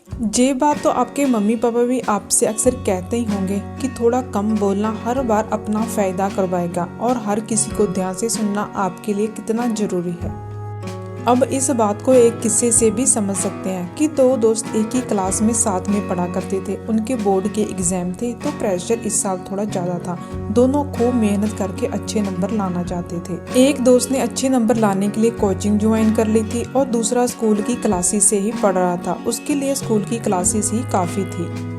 ये बात तो आपके मम्मी पापा भी आपसे अक्सर कहते ही होंगे कि थोड़ा कम बोलना हर बार अपना फ़ायदा करवाएगा और हर किसी को ध्यान से सुनना आपके लिए कितना ज़रूरी है। अब इस बात को एक किस्से से भी समझ सकते हैं कि दो दोस्त एक ही क्लास में साथ में पढ़ा करते थे। उनके बोर्ड के एग्जाम थे तो प्रेशर इस साल थोड़ा ज़्यादा था। दोनों खूब मेहनत करके अच्छे नंबर लाना चाहते थे। एक दोस्त ने अच्छे नंबर लाने के लिए कोचिंग ज्वाइन कर ली थी और दूसरा स्कूल की क्लासेस से ही पढ़ रहा था। उसके लिए स्कूल की क्लासेस ही काफ़ी थी।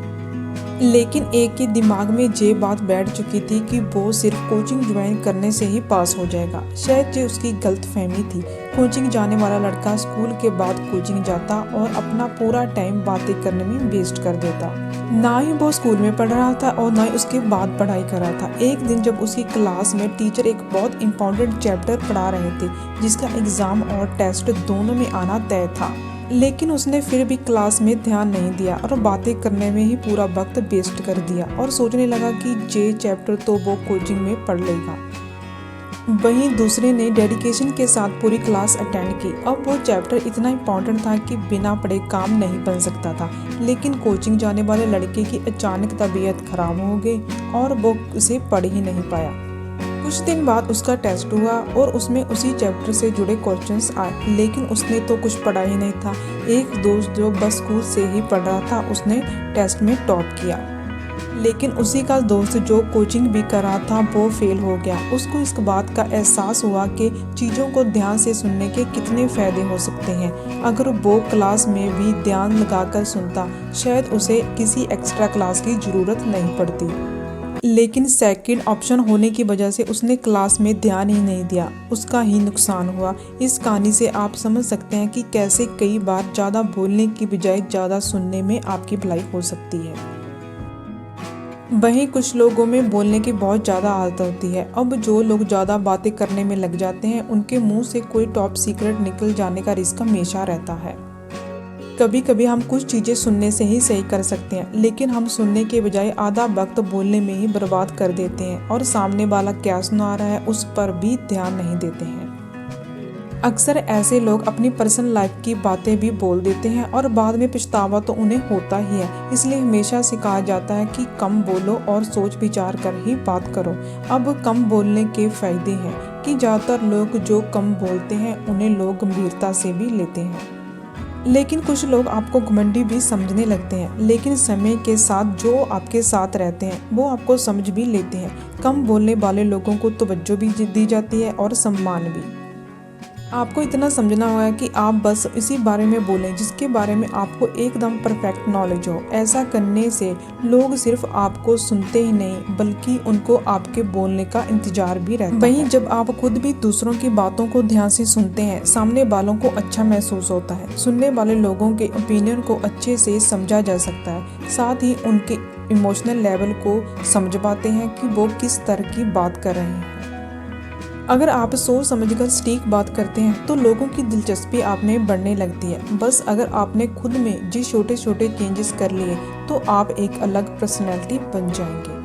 लेकिन एक के दिमाग में ये बात बैठ चुकी थी कि वो सिर्फ कोचिंग ज्वाइन करने से ही पास हो जाएगा। शायद ये उसकी गलतफहमी थी। कोचिंग जाने वाला लड़का स्कूल के बाद कोचिंग जाता और अपना पूरा टाइम बातें करने में वेस्ट कर देता। ना ही वो स्कूल में पढ़ रहा था और ना ही उसके बाद पढ़ाई कर रहा था। एक दिन जब उसकी क्लास में टीचर एक बहुत इम्पोर्टेंट चैप्टर पढ़ा रहे थे जिसका एग्ज़ाम और टेस्ट दोनों में आना तय था, लेकिन उसने फिर भी क्लास में ध्यान नहीं दिया और बातें करने में ही पूरा वक्त वेस्ट कर दिया और सोचने लगा कि ये चैप्टर तो वो कोचिंग में पढ़ लेगा। वहीं दूसरे ने डेडिकेशन के साथ पूरी क्लास अटेंड की। अब वो चैप्टर इतना इम्पोर्टेंट था कि बिना पढ़े काम नहीं बन सकता था, लेकिन कोचिंग जाने वाले लड़के की अचानक तबीयत खराब हो गई और वो उसे पढ़ ही नहीं पाया। कुछ दिन बाद उसका टेस्ट हुआ और उसमें उसी चैप्टर से जुड़े क्वेश्चंस आए, लेकिन उसने तो कुछ पढ़ा ही नहीं था। एक दोस्त जो बस स्कूल से ही पढ़ रहा था उसने टेस्ट में टॉप किया, लेकिन उसी का दोस्त जो कोचिंग भी कर रहा था वो फेल हो गया। उसको इस बात का एहसास हुआ कि चीज़ों को ध्यान से सुनने के कितने फ़ायदे हो सकते हैं। अगर वो क्लास में भी ध्यान लगाकर सुनता शायद उसे किसी एक्स्ट्रा क्लास की ज़रूरत नहीं पड़ती। लेकिन सेकंड ऑप्शन होने की वजह से उसने क्लास में ध्यान ही नहीं दिया, उसका ही नुकसान हुआ। इस कहानी से आप समझ सकते हैं कि कैसे कई बार ज़्यादा बोलने की बजाय ज़्यादा सुनने में आपकी भलाई हो सकती है। वहीं कुछ लोगों में बोलने की बहुत ज़्यादा आदत होती है। अब जो लोग ज़्यादा बातें करने में लग जाते हैं उनके मुंह से कोई टॉप सीक्रेट निकल जाने का रिस्क हमेशा रहता है। कभी कभी हम कुछ चीज़ें सुनने से ही सही कर सकते हैं, लेकिन हम सुनने के बजाय आधा वक्त बोलने में ही बर्बाद कर देते हैं और सामने वाला क्या सुना रहा है उस पर भी ध्यान नहीं देते हैं। अक्सर ऐसे लोग अपनी पर्सनल लाइफ की बातें भी बोल देते हैं और बाद में पछतावा तो उन्हें होता ही है। इसलिए हमेशा से कहा जाता है कि कम बोलो और सोच विचार कर ही बात करो। अब कम बोलने के फायदे हैं कि ज़्यादातर लोग जो कम बोलते हैं उन्हें लोग गंभीरता से भी लेते हैं, लेकिन कुछ लोग आपको घमंडी भी समझने लगते हैं। लेकिन समय के साथ जो आपके साथ रहते हैं वो आपको समझ भी लेते हैं। कम बोलने वाले लोगों को तवज्जो भी दी जाती है और सम्मान भी। आपको इतना समझना होगा कि आप बस इसी बारे में बोलें जिसके बारे में आपको एकदम परफेक्ट नॉलेज हो। ऐसा करने से लोग सिर्फ आपको सुनते ही नहीं बल्कि उनको आपके बोलने का इंतजार भी रहता है। वहीं जब आप खुद भी दूसरों की बातों को ध्यान से सुनते हैं सामने वालों को अच्छा महसूस होता है। सुनने वाले लोगों के ओपिनियन को अच्छे से समझा जा सकता है, साथ ही उनके इमोशनल लेवल को समझ पाते हैं कि वो किस तरह की बात कर रहे हैं। अगर आप सोच समझकर सटीक बात करते हैं तो लोगों की दिलचस्पी आप में बढ़ने लगती है। बस अगर आपने खुद में जी छोटे छोटे चेंजेस कर लिए तो आप एक अलग पर्सनैलिटी बन जाएंगे।